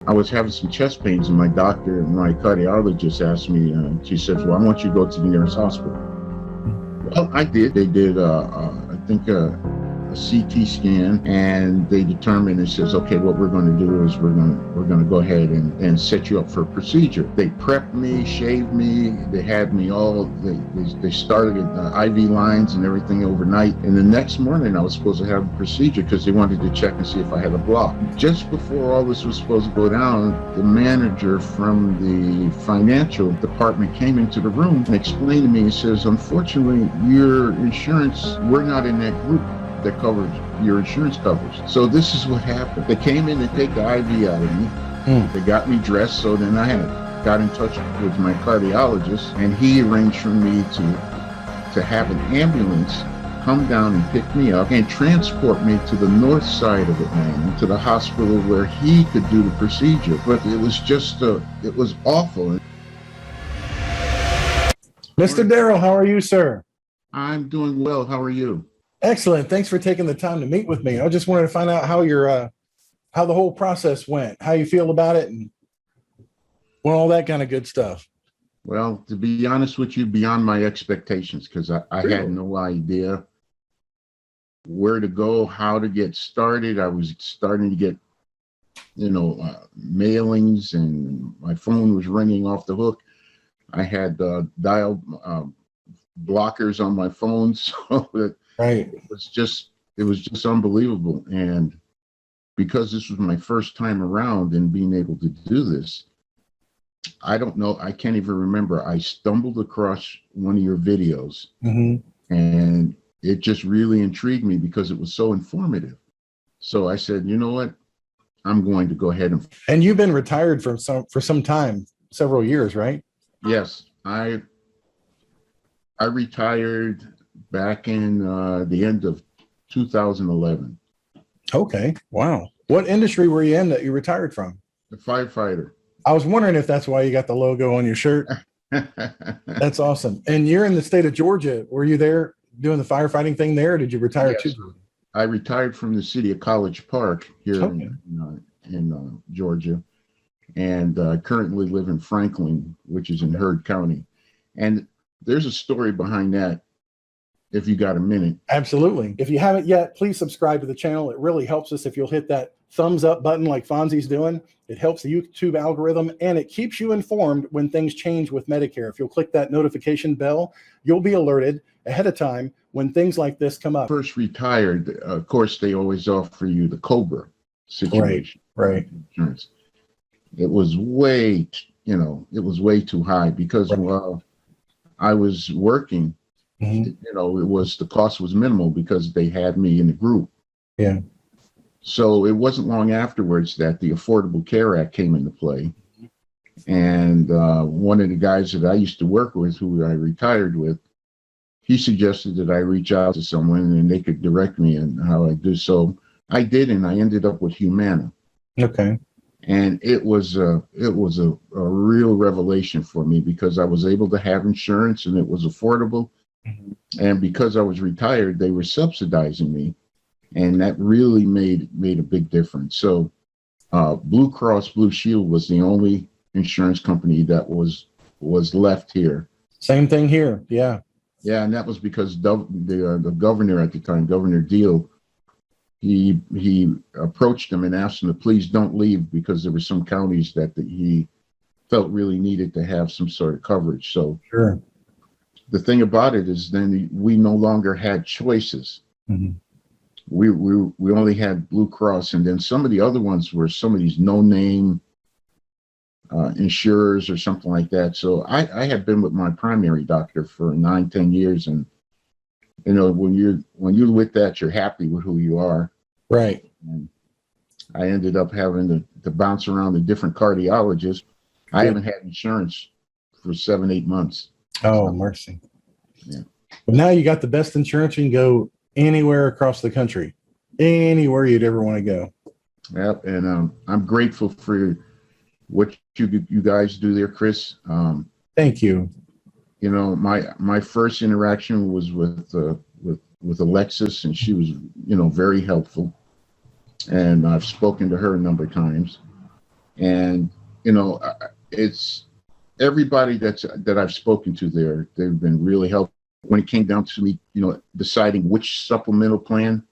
I was having some chest pains, and my doctor, my cardiologist asked me, she said, well, I want you to go to the nearest hospital. Well, I did. They did, I think, a CT scan, and they determined, it says, okay, what we're going to do is we're going to go ahead and set you up for a procedure. They prepped me, shaved me, they had me all, they started IV lines and everything overnight, and the next morning I was supposed to have a procedure because they wanted to check and see if I had a block. Just before all this was supposed to go down, the manager from the financial department came into the room and explained to me, he says, unfortunately, your insurance, we're not in that group that covers your insurance coverage. So this is what happened. They came in to take the IV out of me. They got me dressed. So then I got in touch with my cardiologist, and he arranged for me to have an ambulance come down and pick me up and transport me to the north side of Atlanta to the hospital where he could do the procedure. But it was just, it was awful. Mr. Daryl, how are you, sir? I'm doing well. How are you? Excellent. Thanks for taking the time to meet with me. I just wanted to find out how your how the whole process went, how you feel about it, and all that kind of good stuff. Well, to be honest with you, beyond my expectations, because I had no idea where to go, how to get started. I was starting to get, mailings, and my phone was ringing off the hook. I had dial blockers on my phone, so that it was just unbelievable. And because this was my first time around and being able to do this, I don't know, I can't even remember. I stumbled across one of your videos, and it just really intrigued me because it was so informative. So I said, you know what, I'm going to go ahead and you've been retired for some time, several years, right? Yes, I retired back in the end of 2011. Okay. Wow. What industry were you in that you retired from? The firefighter. I was wondering if that's why you got the logo on your shirt. That's awesome. And you're in the state of Georgia. Were you there doing the firefighting thing there, or did you retire too? I retired from the city of College Park here in Georgia, and currently live in Franklin, which is in Heard County. And there's a story behind that, if you got a minute. Absolutely. If you haven't yet, please subscribe to the channel. It really helps us if you'll hit that thumbs up button like Fonzie's doing. It helps the YouTube algorithm, and it keeps you informed when things change with Medicare. If you'll click that notification bell, you'll be alerted ahead of time when things like this come up. First retired, of course, they always offer you the COBRA situation. Right. Insurance. It was way, it was way too high because while I was working, the cost was minimal because they had me in the group. Yeah. So it wasn't long afterwards that the Affordable Care Act came into play. And one of the guys that I used to work with, who I retired with, he suggested that I reach out to someone and they could direct me in how I do. So I did, and I ended up with Humana. Okay. And it was a real revelation for me because I was able to have insurance and it was affordable. And because I was retired, they were subsidizing me, and that really made a big difference. So Blue Cross Blue Shield was the only insurance company that was left here. Same thing here. Yeah, and that was because the governor at the time, Governor Deal, he approached them and asked them to please don't leave because there were some counties that he felt really needed to have some sort of coverage. So the thing about it is then we no longer had choices. We only had Blue Cross, and then some of the other ones were some of these no-name insurers or something like that. So I had been with my primary doctor for 9-10 years, and when you're with that, you're happy with who you are. Right. And I ended up having to bounce around to different cardiologists. I haven't had insurance for 7-8 months. Oh, mercy. Yeah. But now you got the best insurance. You can go anywhere across the country, anywhere you'd ever want to go. Yep. And I'm grateful for what you guys do there, Chris. Thank you. My first interaction was with Alexis, and she was, very helpful. And I've spoken to her a number of times. And, you know, it's everybody that I've spoken to there, they've been really helpful. When it came down to me, you know, deciding which supplemental plan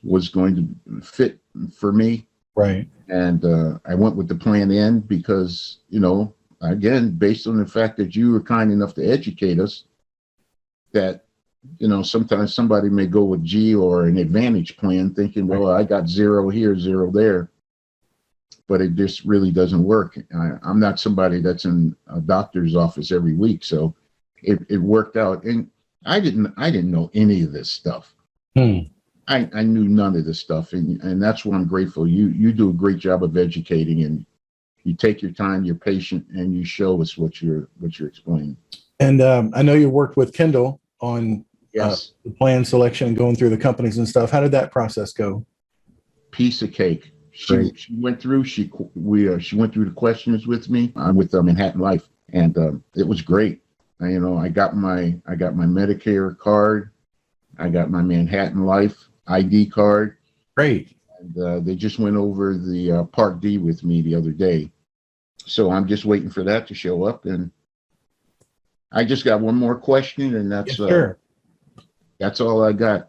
was going to fit for me. Right. And I went with the plan N because, you know, again, based on the fact that you were kind enough to educate us that, you know, sometimes somebody may go with G or an Advantage plan thinking, well, I got 0 here, 0 there. But it just really doesn't work. I'm not somebody that's in a doctor's office every week. So it worked out. And I didn't know any of this stuff. I knew none of this stuff. And that's why I'm grateful. You do a great job of educating, and you take your time, you're patient, and you show us what you're explaining. And I know you worked with Kendall on the plan selection and going through the companies and stuff. How did that process go? Piece of cake. She went through. She went through the questions with me. I'm with Manhattan Life, and it was great. You know, I got my Medicare card. I got my Manhattan Life ID card. Great. And they just went over the Part D with me the other day. So I'm just waiting for that to show up. And I just got one more question, and that's that's all I got.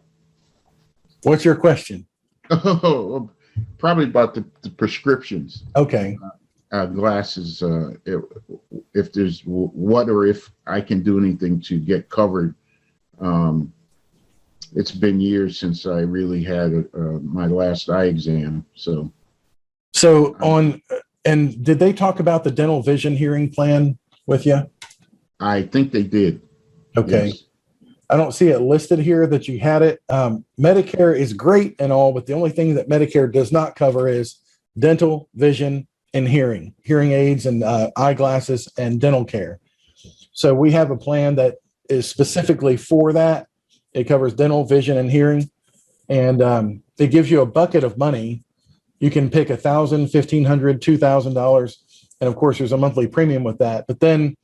What's your question? Oh, probably about the prescriptions. Okay. Glasses. If there's what or if I can do anything to get covered. It's been years since I really had my last eye exam. So and did they talk about the dental vision hearing plan with you? I think they did. Okay. Yes. I don't see it listed here that you had it. Medicare is great and all, but the only thing that Medicare does not cover is dental, vision, and hearing aids and eyeglasses and dental care. So we have a plan that is specifically for that. It covers dental, vision, and hearing. And it gives you a bucket of money. You can pick $1,000, $1,500, $2,000. And of course, there's a monthly premium with that. But then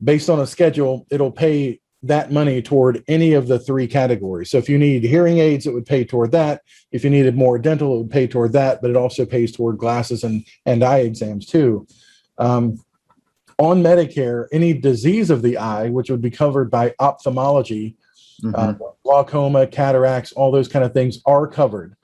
based on a schedule, it'll pay that money toward any of the 3 categories. So if you need hearing aids, it would pay toward that. If you needed more dental, it would pay toward that, but it also pays toward glasses and eye exams too. On Medicare, any disease of the eye, which would be covered by ophthalmology, glaucoma, cataracts, all those kind of things are covered.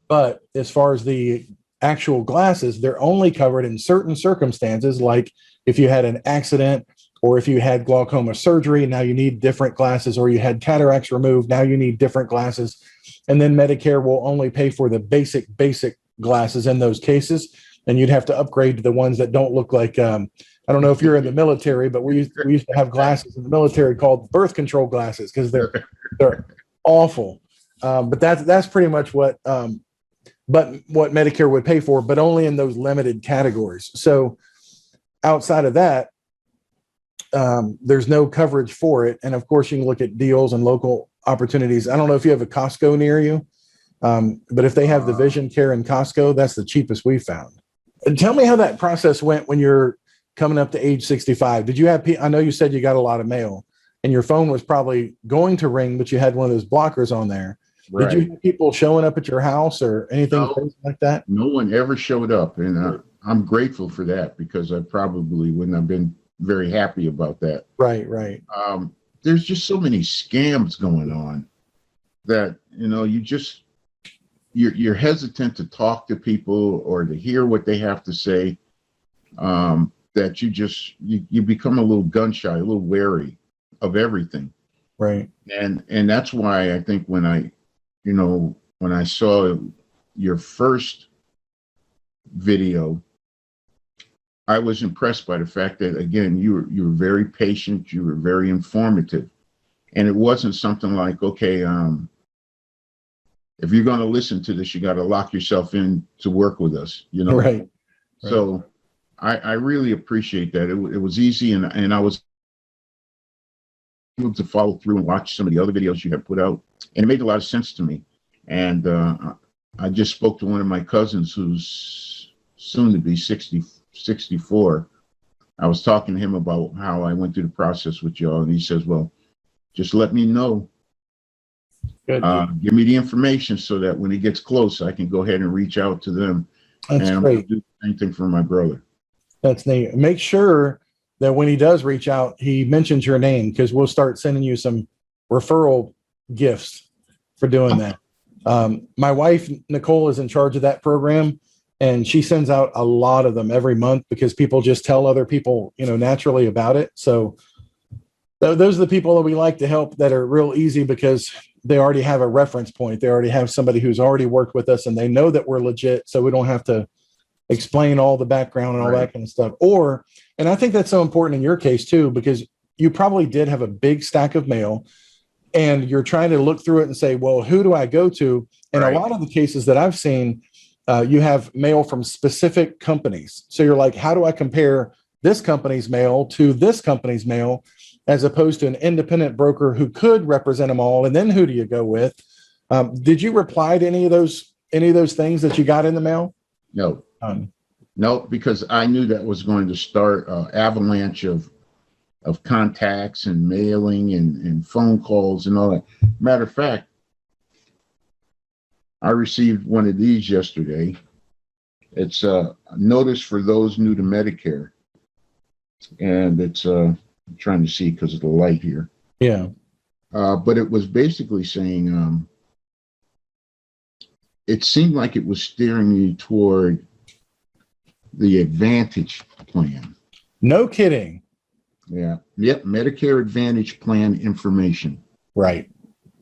But as far as the actual glasses, they're only covered in certain circumstances, like if you had an accident, or if you had glaucoma surgery, now you need different glasses, or you had cataracts removed, now you need different glasses. And then Medicare will only pay for the basic glasses in those cases. And you'd have to upgrade to the ones that don't look like, I don't know if you're in the military, but we used to have glasses in the military called birth control glasses because they're awful. But that's pretty much what Medicare would pay for, but only in those limited categories. So outside of that, there's no coverage for it. And of course, you can look at deals and local opportunities. I don't know if you have a Costco near you, but if they have the vision care in Costco, that's the cheapest we've found. And tell me how that process went when you're coming up to age 65. Did you have, I know you said you got a lot of mail and your phone was probably going to ring, but you had one of those blockers on there. Right. Did you have people showing up at your house or anything crazy like that? No one ever showed up. And I'm grateful for that because I probably wouldn't have been very happy about that. Right. There's just so many scams going on that, you know, you're hesitant to talk to people or to hear what they have to say. That you become a little gun shy, a little wary of everything. Right. And that's why I think when I saw your first video, I was impressed by the fact that, again, you were very patient, you were very informative. And it wasn't something like, okay, if you're going to listen to this, you got to lock yourself in to work with us, you know? Right. So I really appreciate that. It was easy, and I was able to follow through and watch some of the other videos you have put out, and it made a lot of sense to me. And I just spoke to one of my cousins who's soon to be 64. I was talking to him about how I went through the process with y'all, and he says, well, just let me know. Good. Give me the information so that when it gets close, I can go ahead and reach out to them That's and I'm great. going to do the same thing for my brother. That's neat. Make sure that when he does reach out, he mentions your name, because we'll start sending you some referral gifts for doing that. My wife, Nicole, is in charge of that program, and she sends out a lot of them every month because people just tell other people, naturally about it. So those are the people that we like to help, that are real easy because they already have a reference point. They already have somebody who's already worked with us, and they know that we're legit. So we don't have to explain all the background and all that kind of stuff. And I think that's so important in your case too, because you probably did have a big stack of mail, and you're trying to look through it and say, well, who do I go to? And a lot of the cases that I've seen, you have mail from specific companies. So you're like, how do I compare this company's mail to this company's mail, as opposed to an independent broker who could represent them all? And then who do you go with? Did you reply to any of those things that you got in the mail? No. No, because I knew that was going to start an avalanche of contacts and mailing and phone calls and all that. Matter of fact, I received one of these yesterday. It's a notice for those new to Medicare. And it's I'm trying to see because of the light here. Yeah. But it was basically saying, it seemed like it was steering me toward the Advantage plan. No kidding. Yeah. Yep. Medicare Advantage plan information. Right.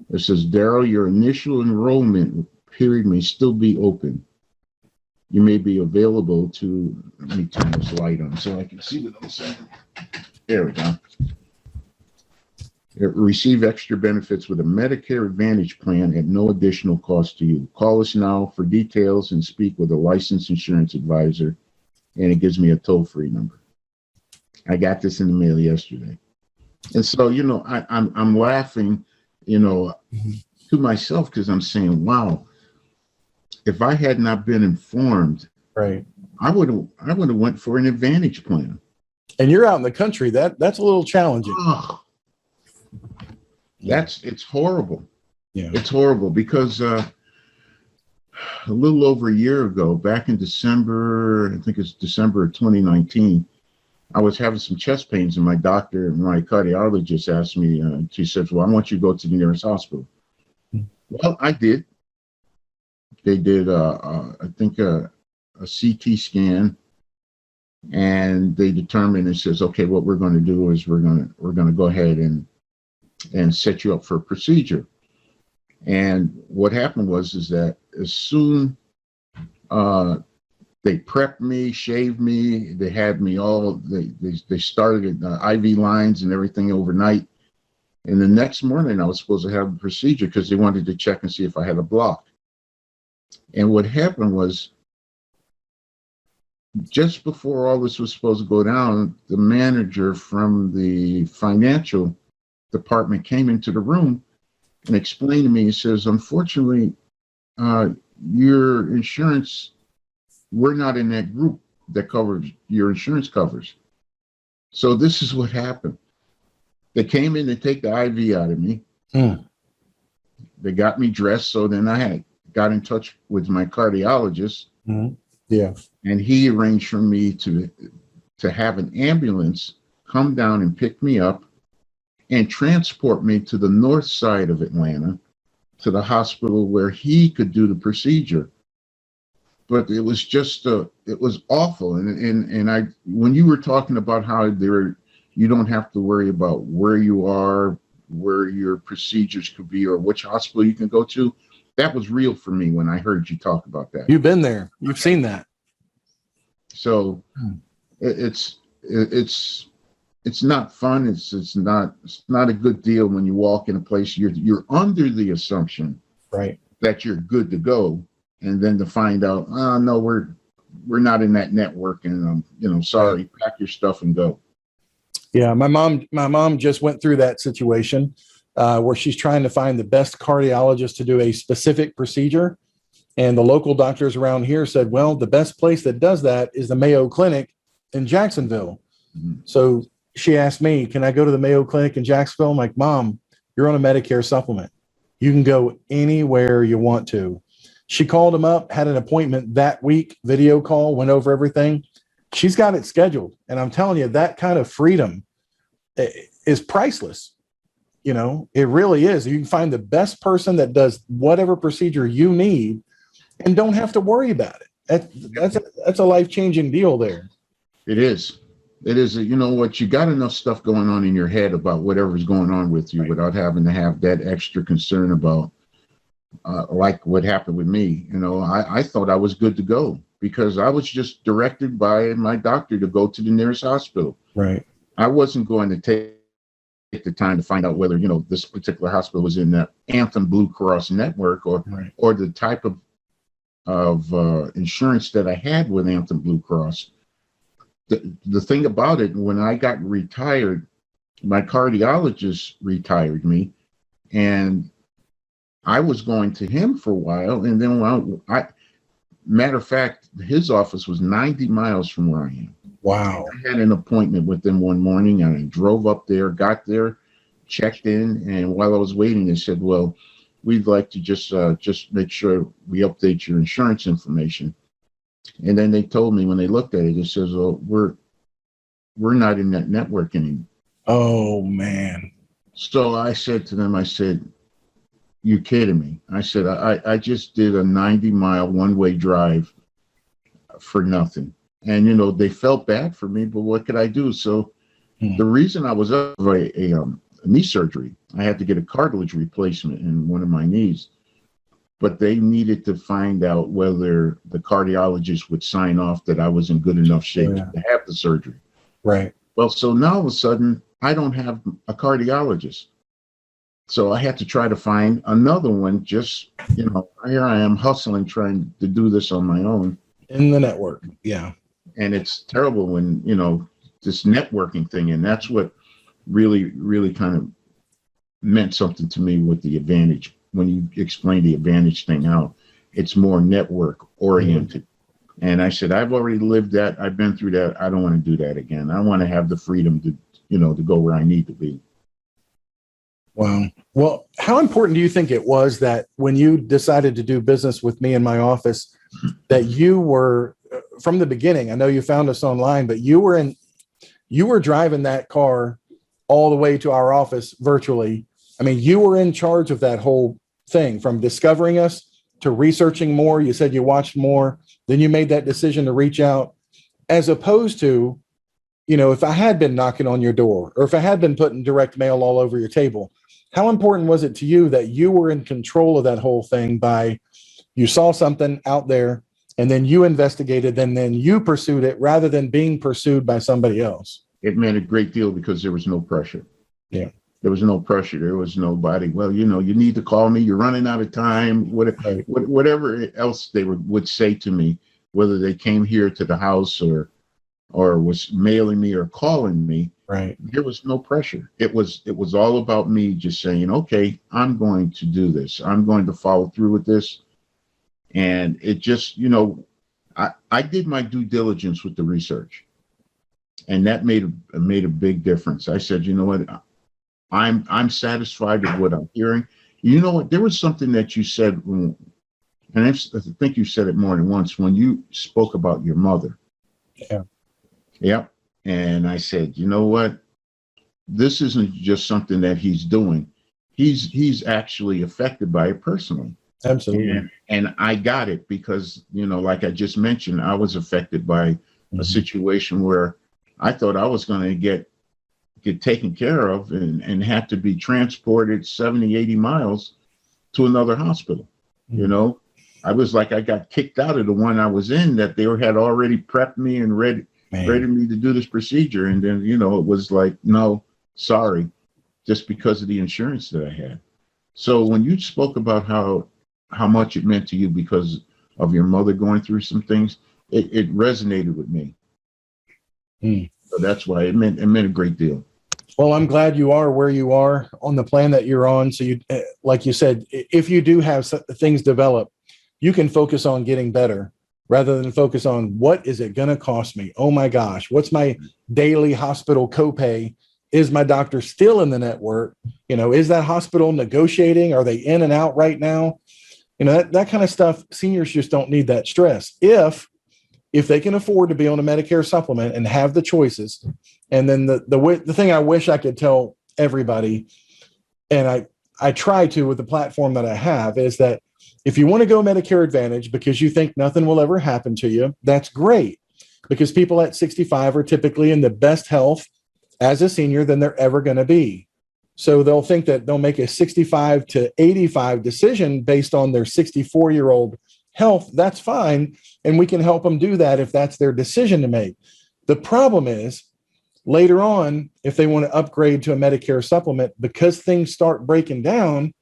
It says, Daryl, your initial enrollment period may still be open. You may be available to, let me turn this light on so I can see what I'm saying. There we go. Receive extra benefits with a Medicare Advantage plan at no additional cost to you. Call us now for details and speak with a licensed insurance advisor. And it gives me a toll-free number. I got this in the mail yesterday. And so, I'm laughing, to myself, because I'm saying, wow, if I had not been informed, right, I would have went for an Advantage plan. And you're out in the country. That's a little challenging. Oh, it's horrible. Yeah. It's horrible because a little over a year ago, back in December, I think it's December of 2019, I was having some chest pains, and my doctor, my cardiologist, asked me, she said, well, I want you to go to the nearest hospital. Well, I did. They did, I think, a CT scan, and they determined, it says, okay, what we're going to do is we're going to go ahead and set you up for a procedure. And what happened is that as soon they prepped me, shaved me, they had me all, they started IV lines and everything overnight. And the next morning I was supposed to have a procedure because they wanted to check and see if I had a block. And what happened was, just before all this was supposed to go down, the manager from the financial department came into the room and explained to me, he says, unfortunately, your insurance, we're not in that group that covers, your insurance covers. So this is what happened. They came in to take the IV out of me. They got me dressed. So then I got in touch with my cardiologist. Yeah. And he arranged for me to have an ambulance come down and pick me up and transport me to the north side of Atlanta to the hospital where he could do the procedure. But it was just, it was awful. And when you were talking about how you don't have to worry about where you are, where your procedures could be, or which hospital you can go to, that was real for me when I heard you talk about that. You've been there. You've seen that. So it's not fun. It's not a good deal when you walk in a place you're under the assumption that you're good to go, and then to find out, oh no, we're not in that network, and sorry, pack your stuff and go. Yeah, my mom just went through that situation where she's trying to find the best cardiologist to do a specific procedure. And the local doctors around here said, well, the best place that does that is the Mayo Clinic in Jacksonville. So she asked me, can I go to the Mayo Clinic in Jacksonville? I'm like, Mom, you're on a Medicare supplement. You can go anywhere you want to. She called him up, had an appointment that week, video call, went over everything. She's got it scheduled. And I'm telling you, that kind of freedom is priceless. You know, it really is. You can find the best person that does whatever procedure you need and don't have to worry about it. That's a life-changing deal there. It is. It is. You know what? You got enough stuff going on in your head about whatever's going on with you, right, without having to have that extra concern about like what happened with me. You know, I thought I was good to go because I was just directed by my doctor to go to the nearest hospital. Right. I wasn't going to take the time to find out whether, you know, this particular hospital was in the Anthem Blue Cross network or right, or the type of insurance that I had with Anthem Blue Cross. The thing about it, when I got retired, my cardiologist retired me, and I was going to him for a while, and then matter of fact, his office was 90 miles from where I am. Wow. I had an appointment with them one morning, and I drove up there, got there, checked in, and while I was waiting, they said, well, we'd like to just make sure we update your insurance information. And then they told me when they looked at it, it says, well, we're not in that network anymore. Oh, man. So I said to them, I said, you kidding me? I said, I just did a 90-mile one-way drive for nothing. And, you know, they felt bad for me, but what could I do? So the reason I was up for a knee surgery, I had to get a cartilage replacement in one of my knees, but they needed to find out whether the cardiologist would sign off that I was in good enough shape to have the surgery. Right. Well, so now all of a sudden, I don't have a cardiologist. So I had to try to find another one. Just, you know, here I am hustling, trying to do this on my own. In the network. Yeah. And it's terrible when, you know, this networking thing. And that's what really, really kind of meant something to me with the Advantage. When you explain the Advantage thing out, it's more network oriented. Mm-hmm. And I said, I've already lived that. I've been through that. I don't want to do that again. I want to have the freedom to, you know, to go where I need to be. Wow. Well, how important do you think it was that when you decided to do business with me in my office, that you were from the beginning? I know you found us online, but you were driving that car all the way to our office virtually. I mean, you were in charge of that whole thing, from discovering us to researching more. You said you watched more, then you made that decision to reach out, as opposed to, you know, if I had been knocking on your door or if I had been putting direct mail all over your table. How important was it to you that you were in control of that whole thing by you saw something out there and then you investigated and then you pursued it rather than being pursued by somebody else? It meant a great deal because there was no pressure. Yeah. There was no pressure. There was nobody. Well, you know, you need to call me. You're running out of time. Whatever else they would say to me, whether they came here to the house or was mailing me or calling me. Right. There was no pressure. It was all about me just saying, okay, I'm going to do this. I'm going to follow through with this. And it just, you know, I did my due diligence with the research, and that made a big difference. I said, you know what, I'm satisfied with what I'm hearing. You know what, there was something that you said, and I think you said it more than once when you spoke about your mother. Yeah. Yep. And I said, you know what? This isn't just something that he's doing. He's actually affected by it personally. Absolutely. And I got it because, you know, like I just mentioned, I was affected by a situation where I thought I was going to get taken care of and have to be transported 70, 80 miles to another hospital. You know, I was like, I got kicked out of the one I was in that they had already prepped me and ready me to do this procedure. And then, you know, it was like, no, sorry, just because of the insurance that I had. So when you spoke about how much it meant to you because of your mother going through some things, it resonated with me. So that's why it meant a great deal. Well, I'm glad you are where you are on the plan that you're on. So you, like you said, if you do have things develop, you can focus on getting better rather than focus on what is it going to cost me? Oh my gosh, what's my daily hospital copay? Is my doctor still in the network? You know, is that hospital negotiating? Are they in and out right now? You know, that kind of stuff, seniors just don't need that stress. If they can afford to be on a Medicare supplement and have the choices. And then the thing I wish I could tell everybody, and I try to with the platform that I have, is that if you want to go Medicare Advantage because you think nothing will ever happen to you, that's great, because people at 65 are typically in the best health as a senior than they're ever going to be. So they'll think that they'll make a 65 to 85 decision based on their 64-year-old health. That's fine. And we can help them do that if that's their decision to make. The problem is later on, if they want to upgrade to a Medicare supplement, because things start breaking down,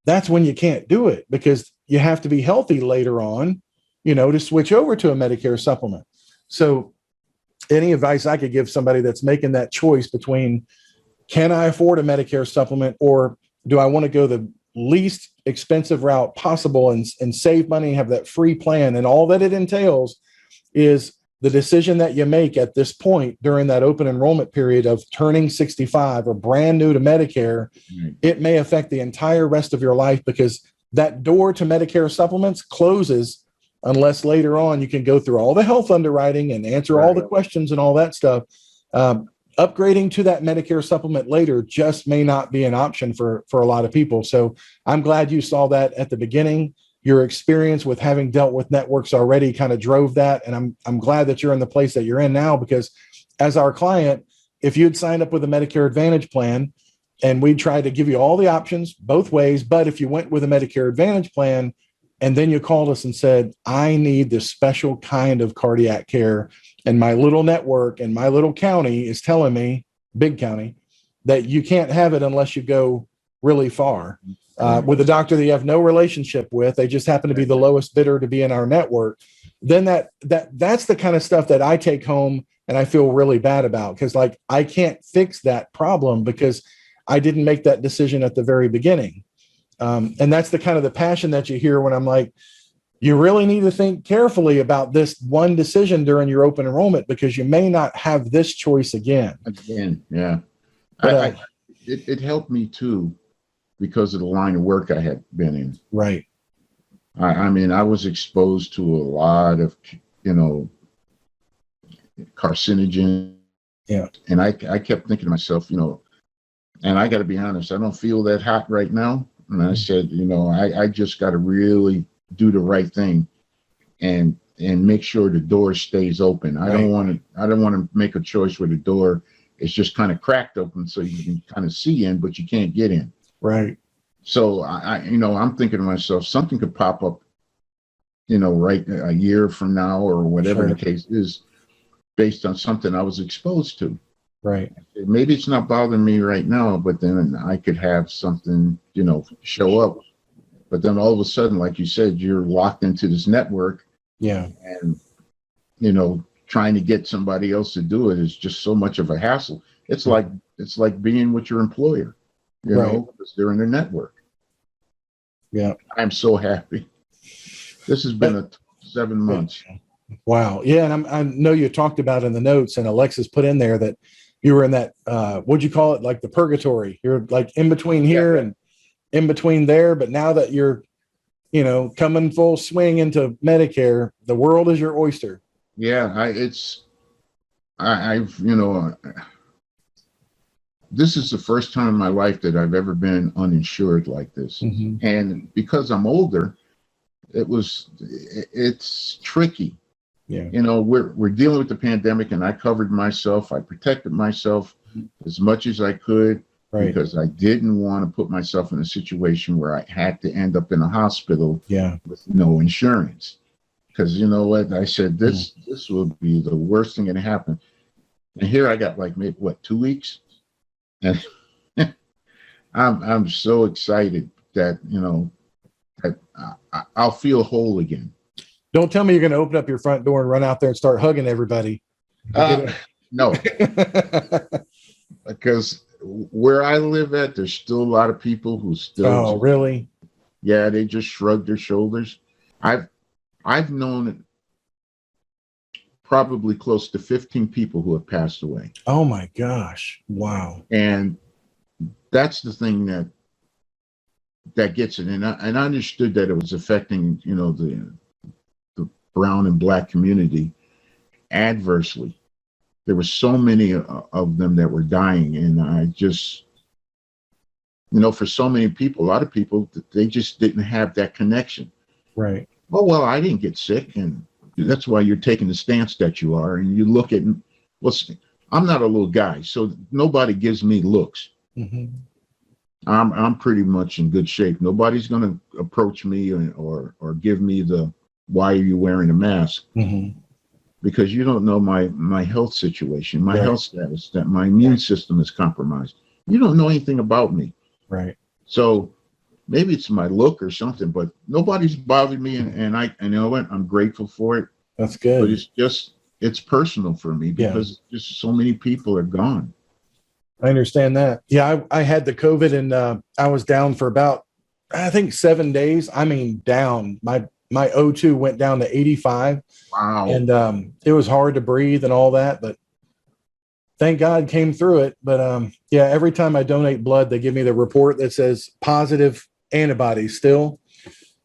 that's when you can't do it, because you have to be healthy later on, you know, to switch over to a Medicare supplement. So any advice I could give somebody that's making that choice between, can I afford a Medicare supplement, or do I want to go the least expensive route possible and save money, have that free plan, and all that it entails, is the decision that you make at this point during that open enrollment period of turning 65 or brand new to Medicare. It may affect the entire rest of your life, because that door to Medicare supplements closes unless later on you can go through all the health underwriting and answer all the questions and all that stuff. Upgrading to that Medicare supplement later just may not be an option for a lot of people. So I'm glad you saw that at the beginning. Your experience with having dealt with networks already kind of drove that. And I'm glad that you're in the place that you're in now, because as our client, if you'd signed up with a Medicare Advantage plan and we tried to give you all the options both ways, but if you went with a Medicare Advantage plan and then you called us and said, I need this special kind of cardiac care, and my little network and my little county is telling me, big county, that you can't have it unless you go really far. With a doctor that you have no relationship with, they just happen to be the lowest bidder to be in our network, then that's the kind of stuff that I take home and I feel really bad about, because like I can't fix that problem because I didn't make that decision at the very beginning. And that's the kind of the passion that you hear when I'm like, you really need to think carefully about this one decision during your open enrollment, because you may not have this choice again. Yeah. It helped me too, because of the line of work I had been in. Right. I mean, I was exposed to a lot of, you know, carcinogen. Yeah. And I kept thinking to myself, you know, and I got to be honest, I don't feel that hot right now. And I said, you know, I just got to really do the right thing and make sure the door stays open. I don't want to make a choice where the door is just kind of cracked open so you can kind of see in, but you can't get in. Right. So I'm thinking to myself, something could pop up, you know, right a year from now or whatever the case is, based on something I was exposed to. Right. Maybe it's not bothering me right now, but then I could have something, you know, show up. But then all of a sudden, like you said, you're locked into this network. Yeah. And, you know, trying to get somebody else to do it is just so much of a hassle. It's like being with your employer, you know, because they're in their network. Yeah. I'm so happy. This has been 7 months. Wow. Yeah. And I know you talked about in the notes, and Alexis put in there that you were in that, what'd you call it? Like the purgatory. You're like in between here and in between there. But now that you're, you know, coming full swing into Medicare, the world is your oyster. Yeah. I've, you know, this is the first time in my life that I've ever been uninsured like this. Mm-hmm. And because I'm older, it's tricky. Yeah. You know, we're dealing with the pandemic, and I covered myself. I protected myself as much as I could, because I didn't want to put myself in a situation where I had to end up in a hospital with no insurance. Because you know what? I said, this will be the worst thing that happened. And here I got like maybe 2 weeks. And I'm so excited that, you know, that I'll feel whole again. Don't tell me you're going to open up your front door and run out there and start hugging everybody. No, because where I live at, there's still a lot of people who still. Oh, really? Yeah, they just shrug their shoulders. I've known probably close to 15 people who have passed away. Oh my gosh! Wow. And that's the thing that that gets it. And I understood that it was affecting, you know, the brown and black community adversely. There were so many of them that were dying, and I just, you know, for so many people, a lot of people, they just didn't have that connection. Right. Oh, well, I didn't get sick, and that's why you're taking the stance that you are. And you look at, well, I'm not a little guy, so nobody gives me looks. Mm-hmm. I'm pretty much in good shape. Nobody's going to approach me or give me the, why are you wearing a mask? Mm-hmm. Because you don't know my health situation, my right. health status, that my immune system is compromised. You don't know anything about me. Right. So maybe it's my look or something, but nobody's bothered me, and you know what? I'm grateful for it. That's good. But it's personal for me because just so many people are gone. I understand that. Yeah, I had the COVID, and I was down for about, I think, 7 days. I mean, down. My O2 went down to 85. Wow. And it was hard to breathe and all that, but thank God came through it. But yeah, every time I donate blood, they give me the report that says positive antibodies still.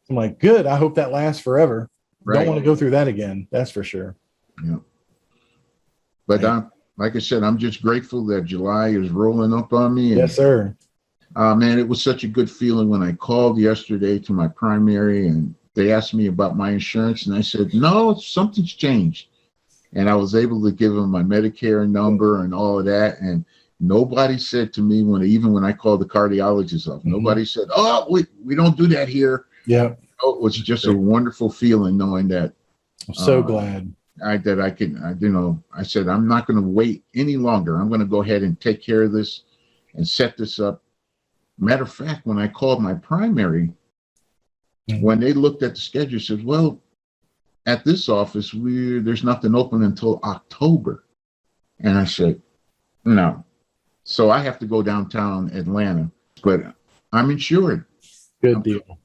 I'm like, good. I hope that lasts forever. Right. Don't want to go through that again. That's for sure. Yeah. But like I said, I'm just grateful that July is rolling up on me. And, yes, sir. Man, it was such a good feeling when I called yesterday to my primary, and they asked me about my insurance, and I said, no, something's changed. And I was able to give them my Medicare number and all of that. And nobody said to me, even when I called the cardiologist office, mm-hmm. nobody said, oh, we don't do that here. Yeah. Oh, it was just a wonderful feeling knowing that. I'm so glad. I said, I'm not going to wait any longer. I'm going to go ahead and take care of this and set this up. Matter of fact, when I called my primary, when they looked at the schedule, said, well, at this office, there's nothing open until October. And I said, no. So I have to go downtown Atlanta, but I'm insured. Good deal.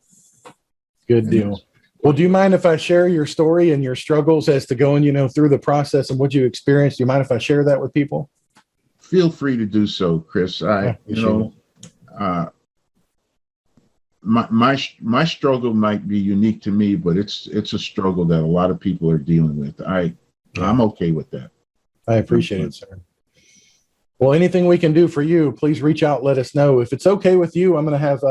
Good deal. Well, do you mind if I share your story and your struggles as to going, through the process and what you experienced? Do you mind if I share that with people? Feel free to do so, Chris. My struggle might be unique to me, but it's a struggle that a lot of people are dealing with. I'm okay with that. I appreciate it, sir. Well, anything we can do for you, please reach out. Let us know. If it's okay with you, I'm going to have,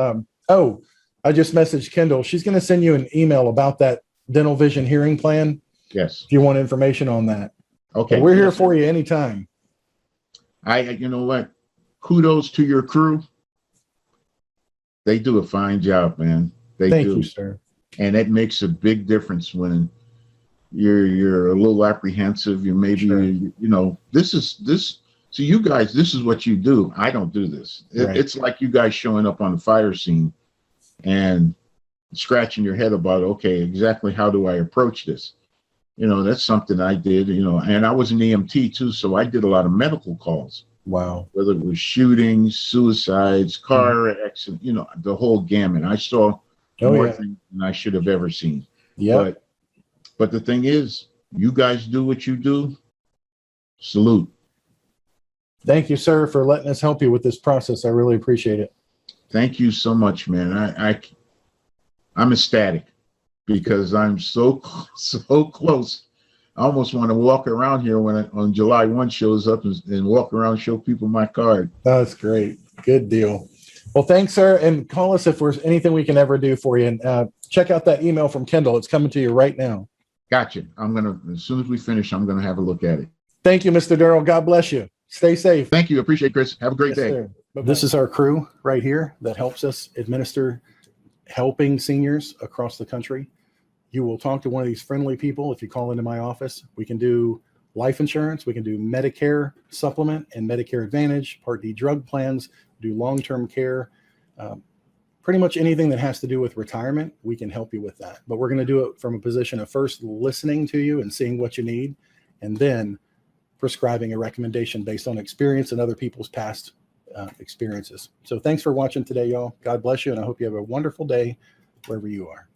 I just messaged Kendall. She's going to send you an email about that dental vision hearing plan. Yes. If you want information on that. Okay. But we're here for you anytime. You know what? Kudos to your crew. They do a fine job, man. Thank you, sir. And it makes a big difference when you're a little apprehensive. You maybe, so you guys, this is what you do. I don't do this. Right. It's like you guys showing up on the fire scene and scratching your head about, okay, exactly how do I approach this? That's something I did, and I was an EMT too. So I did a lot of medical calls. Wow. Whether it was shootings, suicides, car accidents, the whole gamut. I saw more things than I should have ever seen. Yeah. But the thing is, you guys do what you do. Salute. Thank you, sir, for letting us help you with this process. I really appreciate it. Thank you so much, man. I'm ecstatic because I'm so close. I almost want to walk around here on July 1 shows up and walk around, show people my card. That's great. Good deal. Well, thanks, sir. And call us if there's anything we can ever do for you. And check out that email from Kendall. It's coming to you right now. Gotcha. As soon as we finish, I'm going to have a look at it. Thank you, Mr. Daryl. God bless you. Stay safe. Thank you. Appreciate it, Chris. Have a great day. Sir. This is our crew right here that helps us administer helping seniors across the country. You will talk to one of these friendly people if you call into my office. We can do life insurance. We can do Medicare supplement and Medicare Advantage, Part D drug plans, do long-term care. Pretty much anything that has to do with retirement, we can help you with that. But we're going to do it from a position of first listening to you and seeing what you need, and then prescribing a recommendation based on experience and other people's past experiences. So thanks for watching today, y'all. God bless you, and I hope you have a wonderful day wherever you are.